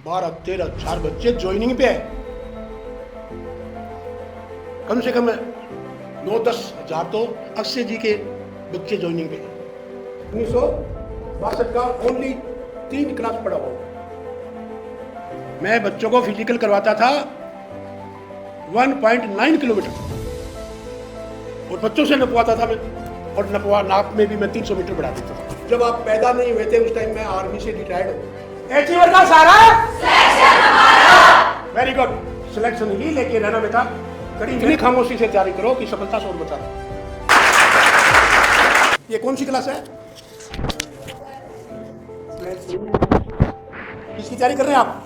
12-13 बच्चे ज्वाइनिंग पे है। कम से कम 9-10 हजार तो अक्षय जी के बच्चे ज्वाइनिंग पे हैं। 1962 का ओनली 3 क्लास पढ़ा हुआ। मैं बच्चों को फिजिकल करवाता था 1.9 किलोमीटर और बच्चों से नपवाता था मैं, और नाप में भी मैं 300 मीटर बढ़ा देता था। जब आप पैदा नहीं हुए थे उस टाइम मैं आर्मी से रिटायर्ड हूँ। अचीवर का सारा सिलेक्शन हमारा। वेरी गुड, सिलेक्शन ही लेके रहना बेटा। कड़ी खामोशी से तैयारी करो कि सफलता से और बचा। ये कौन सी क्लास है? किसकी तैयारी कर रहे हैं आप?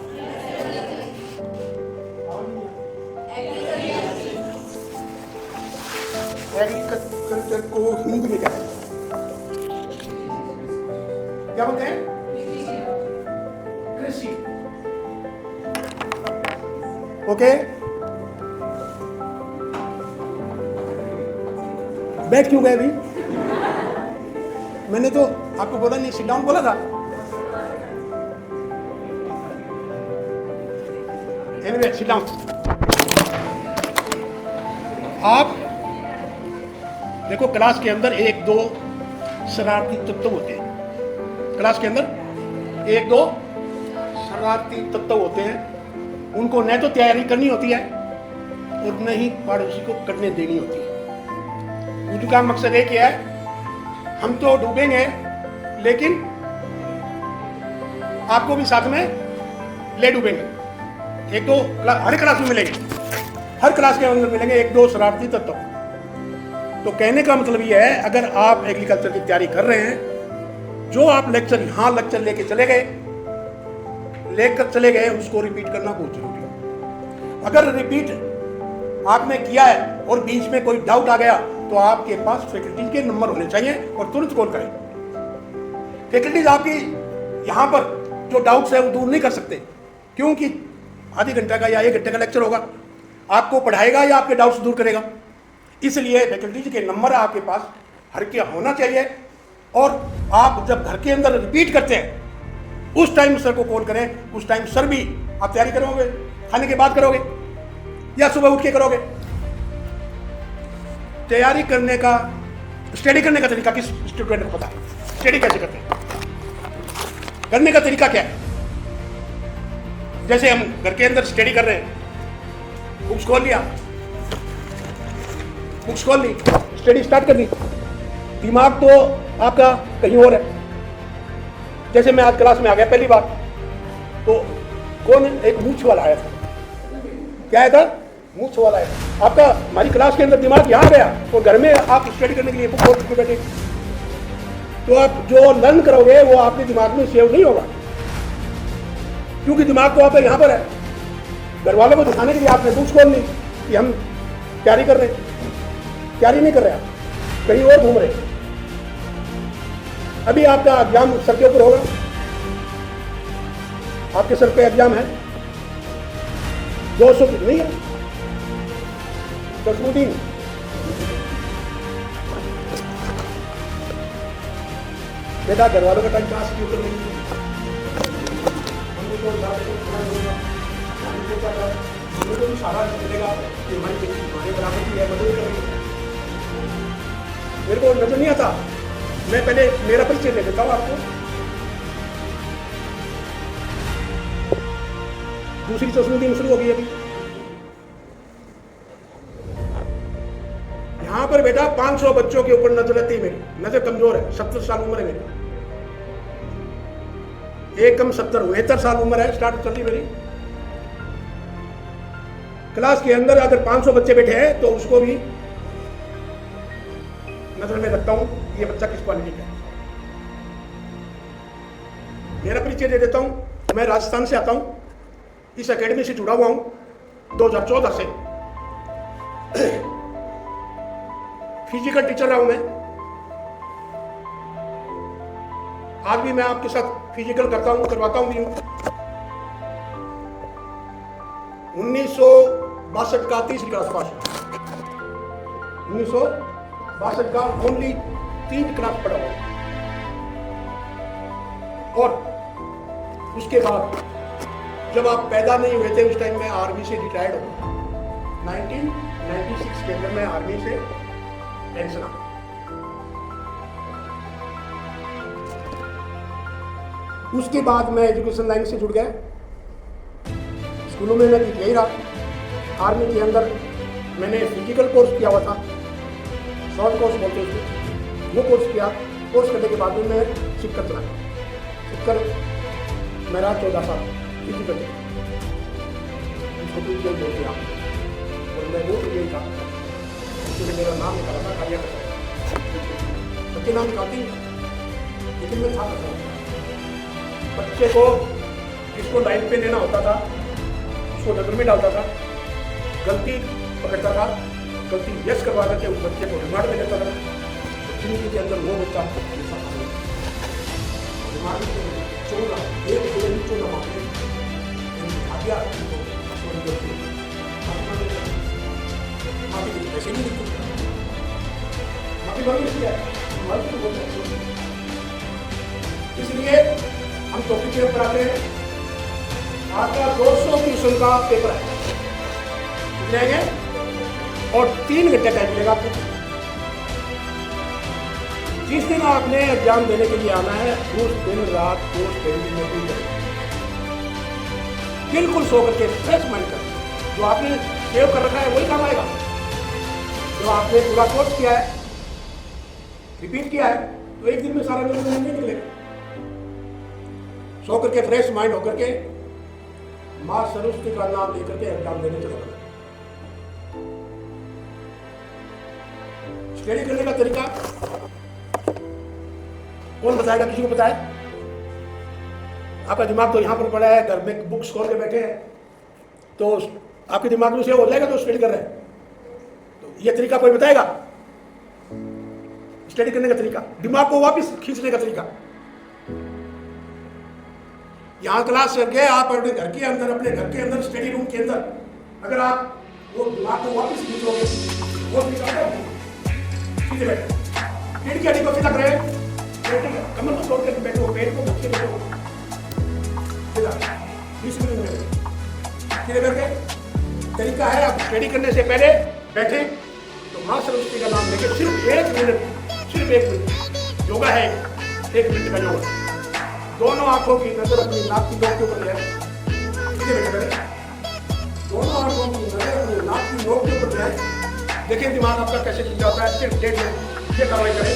एग्रीकल्चर को हिंदी में क्या बोलते हैं? कृषि। ओके, बैठ क्यों गए अभी? मैंने तो आपको बोला नहीं, सिट डाउन बोला था। Anyway, sit down. आप देखो, क्लास के अंदर 1-2 शरारती तत्व होते हैं। क्लास के अंदर 1-2 शरारती तत्व होते हैं। उनको न तो तैयारी करनी होती है और न ही पड़ोसी को करने देनी होती है। उनका मकसद एक ही है, हम तो डूबेंगे लेकिन आपको भी साथ में ले डूबेंगे। 1-2 हर क्लास में मिलेंगे, हर क्लास के अंदर मिलेंगे 1-2 शरारती तत्व। तो कहने का मतलब ये है, अगर आप एग्रीकल्चर की तैयारी कर रहे हैं, जो आप लेक्चर लेके चले गए उसको रिपीट करना बहुत जरूरी है। अगर रिपीट आपने किया है और बीच में कोई डाउट आ गया तो आपके पास फैकल्टीज के नंबर होने चाहिए और तुरंत कॉल करें। फैकल्टीज आपकी यहाँ पर जो डाउट्स है वो दूर नहीं कर सकते, क्योंकि आधे घंटे का या 1 घंटे का लेक्चर होगा। आपको पढ़ाएगा या आपके डाउट्स दूर करेगा? इसलिए फैकल्टीज के नंबर आपके पास हर क्या होना चाहिए। और आप जब घर के अंदर रिपीट करते हैं उस टाइम सर को कॉल करें। उस टाइम सर भी आप तैयारी करोगे, खाने के बाद करोगे या सुबह उठ के करोगे? तैयारी करने का, स्टडी करने का तरीका किस स्टूडेंट को पता है? स्टडी कैसे करते हैं? करने का तरीका क्या है? जैसे हम घर के अंदर स्टडी कर रहे हैं, बुक्स खोल लिया, बुक्स खोल ली, स्टडी स्टार्ट कर दी, दिमाग तो आपका कहीं और है। जैसे मैं आज क्लास में आ गया पहली बार, तो कौन एक मूछ वाला आया था? क्या आया था? मूछ वाला आया था। आपका हमारी क्लास के अंदर दिमाग यहाँ गया और घर में आप स्टडी करने के लिए बुक खोल के बैठे, तो आप जो लर्न करोगे वो आपके दिमाग में सेव नहीं होगा, क्योंकि दिमाग तो आपका यहाँ पर है। घर वालों को दिखाने के लिए आपने बुक्स खोल ली कि हम तैयारी कर रहे हैं। तैयारी नहीं कर रहे, आप कहीं और घूम रहे। अभी आपका एग्जाम सर के ऊपर होगा, आपके सर पे एग्जाम है, 200 नहीं है, 10 दिन। बेटा घर वालों का टाइम पास के ऊपर नहीं है। हमको भी सारा मिलेगा कि हमारी बेटी हमारे बराबर की है, मदद कर रही है। मेरे को नजर नहीं आता, मैं पहले मेरा परिचय दे देता हूँ आपको। दूसरी तस्वीर शुरू हो गई अभी। यहां पर बेटा 500 बच्चों के ऊपर नजर रहती है मेरी, नजर कमजोर है, 70 साल उम्र है मेरी, एक कम 70 69 साल उम्र है, स्टार्ट चल रही मेरी। क्लास के अंदर अगर 500 बच्चे बैठे हैं तो उसको भी नजर में रखता हूं, ये बच्चा किस क्वालिटी का है। मेरा परिचय दे देता हूं, मैं राजस्थान से आता हूं, इस एकेडमी से जुड़ा हुआ हूं 2014 से। फिजिकल टीचर रहा हूं मैं, आज भी मैं आपके साथ फिजिकल करता हूं, करवाता हूं भी हूं। 1962 का 30 क्लास पास, 1962 का ओनली 3 क्लास पढ़ा हुआ, और उसके बाद जब आप पैदा नहीं हुए थे उस टाइम मैं आर्मी से रिटायर्ड हो 1996 के अंदर मैं आर्मी से पेंशन आ। उसके बाद मैं एजुकेशन लाइन से जुड़ गया। स्कूलों में मैं यही रहा। आर्मी के अंदर मैंने फिजिकल कोर्स किया हुआ था, शॉर्ट कोर्स बोलते थे, वो कोर्स किया। कोर्स करने के बाद में मैं शिक्षक चला। शिक्षक मेरा 14 साल फिजिकल बोलते आप, और मैं वो यही था। इसलिए मेरा नाम निकाला था कार्य बच्चे नाम निकालते ही, लेकिन मैं था बच्चे को जिसको लाइन पे लेना होता था उसको नजर में डालता था, गलती पकड़ता था, गलती यस करवा करके उस बच्चे को रिमांड में लेता था। जिंदगी के अंदर वो बच्चा इसलिए हम टॉपिक के ऊपर आते हैं। आपका 200 क्वेश्चन का पेपर है जाएंगे और 3 घंटे टाइम मिलेगा आपको। जिस दिन आपने एग्जाम देने के लिए आना है उस दिन रात को बिल्कुल सो करके फ्रेश माइंड कर, जो आपने सेव कर रखा है वही काम आएगा। जो आपने पूरा कोर्स किया है, रिपीट किया है, तो एक दिन में सारा दिन नहीं निकलेगा। सो करके फ्रेश माइंड होकर के मां सरस्वती का नाम लेकर के एग्जाम देने चला। स्टडी करने का तरीका कौन बताएगा? किसी को पता है? आपका दिमाग तो यहाँ पर पड़ा है, घर में बुक्स खोल के बैठे हैं, तो आपके दिमाग में से हो जाएगा तो स्टडी कर रहे हैं। तो ये तरीका कोई बताएगा? स्टडी करने का तरीका, दिमाग को वापस खींचने का तरीका। यहाँ क्लास करके आप अपने घर के अंदर स्टडी रूम के अंदर अगर आप वो दिमाग को वापस खींचोगे, वो सीधे बैठे, पीठ की हड्डी को सीधा करें, कमर को छोड़ कर बैठो, पेट को नीचे बैठो, सीधा 20 मिनट में सीधे करके। तरीका है, आप स्टडी करने से पहले बैठे तो मां सरस्वती का नाम लेके सिर्फ 1 मिनट योगा है, 1 मिनट का योगा। दोनों आंखों की नजर अपनी नाक की नोक के ऊपर जाए, सीधे बैठे बैठे दोनों आंखों की नजर अपनी नाक की नोक के ऊपर जाए। देखिए दिमाग आपका कैसे खुल जाता है। सिर्फ 1.5 मिनट ये कार्रवाई करें।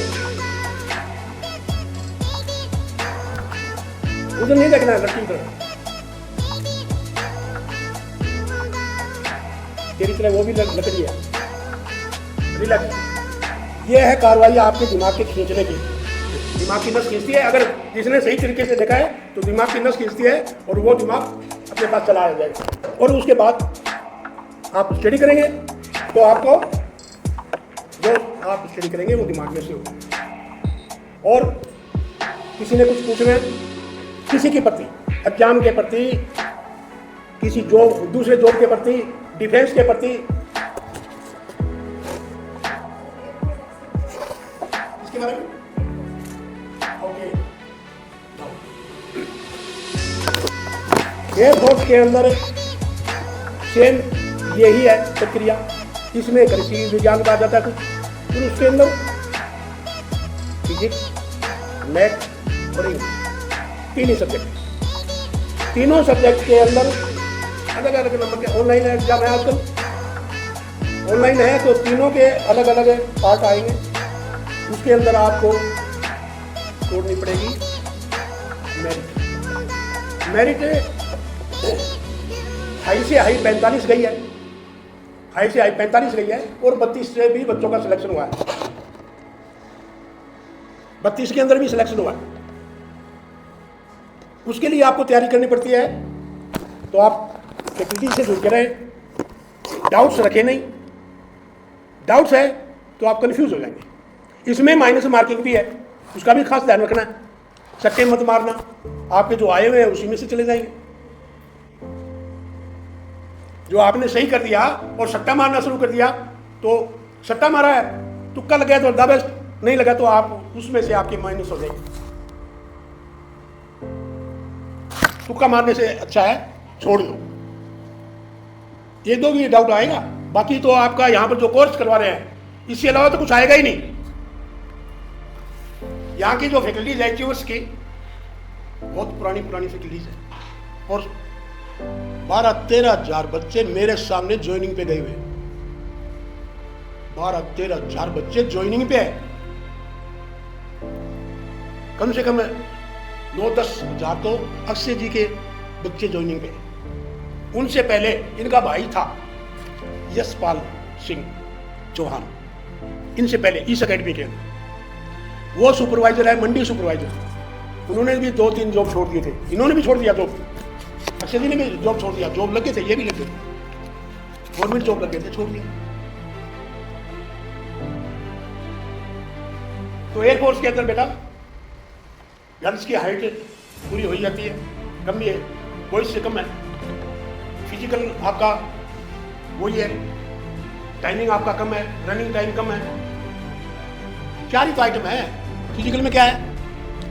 उधर नहीं देखना है, लड़की तरफ तेरी तरह वो भी लकड़ी है। रिलैक्स। ये है कार्रवाई आपके दिमाग के खींचने की। दिमाग की नस खींचती है। अगर जिसने सही तरीके से देखा है तो दिमाग की नस खींचती है और वो दिमाग अपने पास चला जाएगा। और उसके बाद आप स्टडी करेंगे तो आपको जो आप स्टडी करेंगे वो दिमाग में से होगा। और किसी ने कुछ पूछना है किसी के प्रति, एग्जाम के प्रति, किसी जॉब, दूसरे जॉब के प्रति, डिफेंस के प्रति, इसके बारे में ओके। एयरफोर्स के अंदर सेम यही है प्रक्रिया। इसमें कृषि विज्ञान का जाता है कुछ, फिर उसके अंदर फिजिक्स, मैथ और इंग्लिश, 3 ही सब्जेक्ट। तीनों सब्जेक्ट के अंदर अलग अलग नंबर के ऑनलाइन एग्जाम है आजकल। ऑनलाइन है तो तीनों के अलग अलग पार्ट आएंगे। उसके अंदर आपको छोड़नी पड़ेगी मेरिट। हाई से हाई 45 गई है, हाई से हाई 45 गई है और 32 से भी बच्चों का सिलेक्शन हुआ है। 32 के अंदर भी सिलेक्शन हुआ है। उसके लिए आपको तैयारी करनी पड़ती है। तो आप फैकल्टी से जुड़ के रहें, डाउट्स रखें नहीं। डाउट्स है तो आप कंफ्यूज हो जाएंगे। इसमें माइनस मार्किंग भी है, उसका भी खास ध्यान रखना है। सट्टे मत मारना, आपके जो आए हुए हैं उसी में से चले जाएंगे। जो आपने सही कर दिया और सट्टा मारना शुरू कर दिया तो सट्टा मारा है, तुक्का लगा तो द बेस्ट, नहीं लगा तो आप उसमें से आपके माइनस हो जाएंगे। तुक्का मारने से अच्छा है छोड़ दो। एक दो भी डाउट आएगा, बाकी तो आपका यहाँ पर जो कोर्स करवा रहे हैं इसके अलावा तो कुछ आएगा ही नहीं। यहाँ की जो फैकल्टीज है एचयूएस की बहुत पुरानी फैकल्टीज है, और 12-13 हजार बच्चे मेरे सामने ज्वाइनिंग पे गए हुए। 12-13 हजार बच्चे ज्वाइनिंग पे है। कम से कम 9-10 हजार तो अक्षय जी के बच्चे ज्वाइनिंग पे। उनसे पहले इनका भाई था यशपाल सिंह चौहान, इनसे पहले इस अकेडमी के अंदर वो सुपरवाइजर है, मंडी सुपरवाइजर। उन्होंने भी 2-3 जॉब छोड़ दिए थे, इन्होंने भी छोड़ दिया जॉब। अक्षय जी ने भी जॉब छोड़ दिया, जॉब लगे थे, ये भी लगे थे, गवर्नमेंट जॉब लगे थे, छोड़ दिया। तो एयरफोर्स के अंदर बेटा गर्ल्स की हाइट पूरी हो जाती है, कम भी है, बॉयज से कम है। फिजिकल आपका वही है, टाइमिंग आपका कम है, रनिंग टाइम कम है। 4 ही तो आइटम है। फिजिकल में क्या है?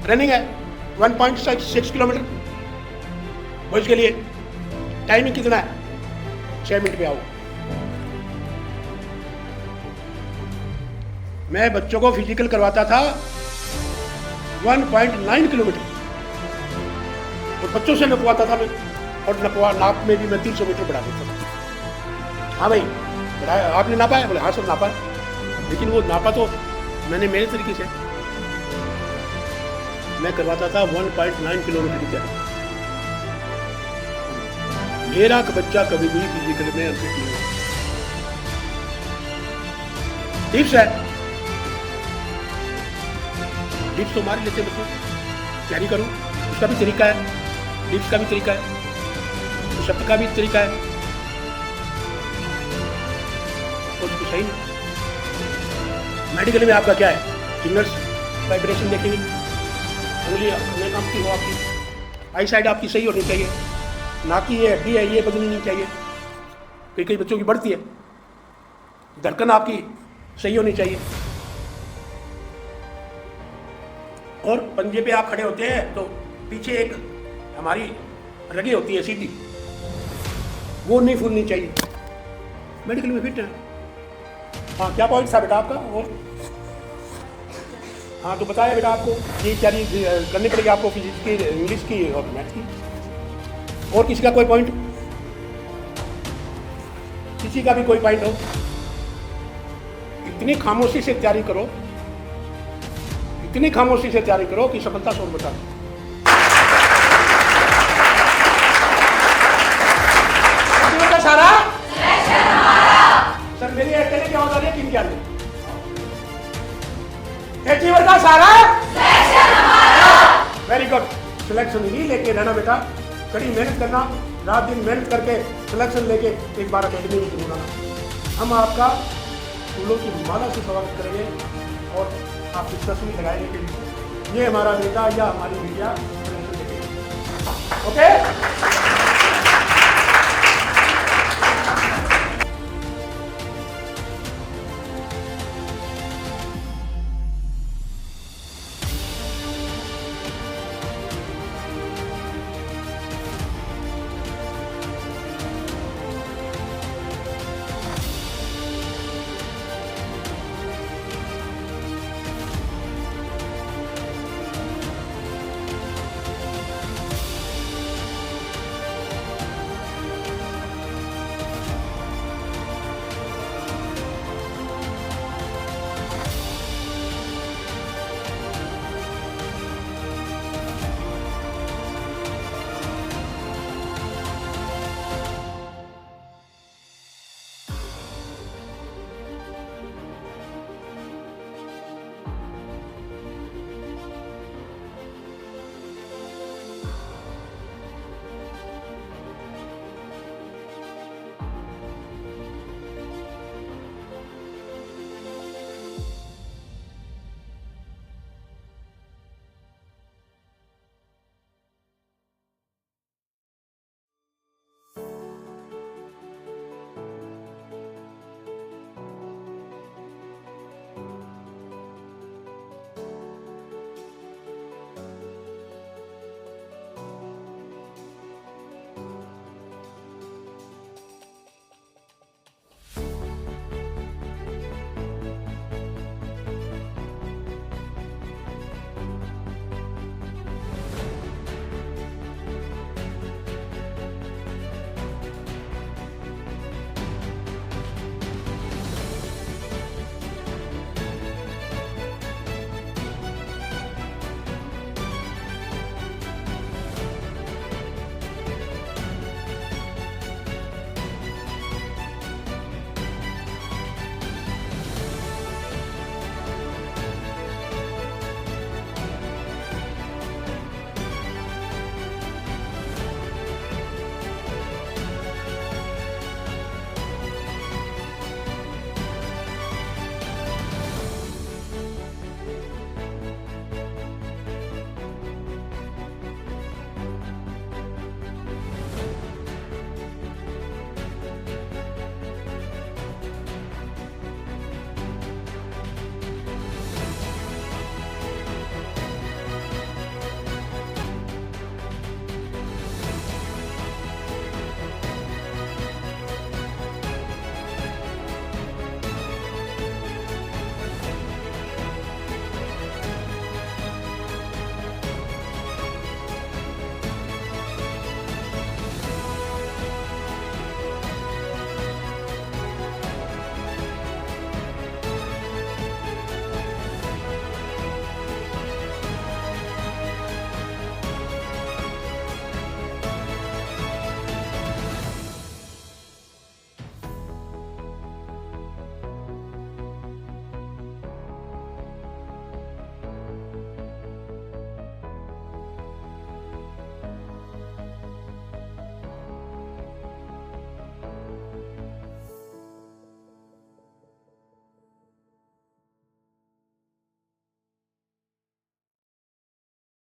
रनिंग है 1.6 किलोमीटर बॉयज के लिए। टाइमिंग कितना है? 6 मिनट पे आओ। मैं बच्चों को फिजिकल करवाता था 1.9 किलोमीटर, और बच्चों से नपवाता था मैं, और नाप में भी मैं 300 मीटर बढ़ा देता था। हाँ भाई बढ़ाया, आपने नापा है? बोले हाँ सर नापा है, लेकिन वो नापा तो मैंने मेरे तरीके से। मैं करवाता था 1.9 किलोमीटर की तैयारी। मेरा बच्चा कभी भी फिजिकल में अनफिट नहीं हुआ। टिप्स है, टिप्स तो मार लेते बच्चों, तैयारी करो, उसका भी तरीका है, टिप्स का भी तरीका है, शब्द का भी तरीका है, और कुछ सही नहीं। मेडिकल में आपका क्या है? फिंगर्स वाइब्रेशन देखेंगे, उंगली अपने काम की हो, आपकी आई साइड आपकी सही होनी चाहिए, नाक की ये हड्डी है ये बदलनी नहीं चाहिए, कई बच्चों की बढ़ती है। धड़कन आपकी सही होनी चाहिए, और पंजे पे आप खड़े होते हैं तो पीछे एक हमारी रगे होती है सीधी, वो नहीं फूलनी चाहिए। मेडिकल में फिट है। हाँ क्या पॉइंट था बेटा आपका? और हाँ तो बताया बेटा आपको ये तैयारी करनी पड़ेगी आपको, फिजिक्स की, इंग्लिश की और मैथ की। और किसी का कोई पॉइंट? किसी का भी कोई पॉइंट हो? इतनी खामोशी से तैयारी करो, इतनी खामोशी से तैयारी करो कि सफलता शोर बता। सारा सर मेरी अकेले क्या होता है, किन क्या अचीवर का सारा वेरी गुड। सिलेक्शन ही लेके रहना बेटा, कड़ी मेहनत करना, रात दिन मेहनत करके सिलेक्शन लेके एक बार अकेडमी में जरूर आना। हम आपका फूलों की माला से स्वागत करेंगे और आपकी तस्वीर लगाएंगे के लिए ये हमारा बेटा या हमारी बेटिया ओके।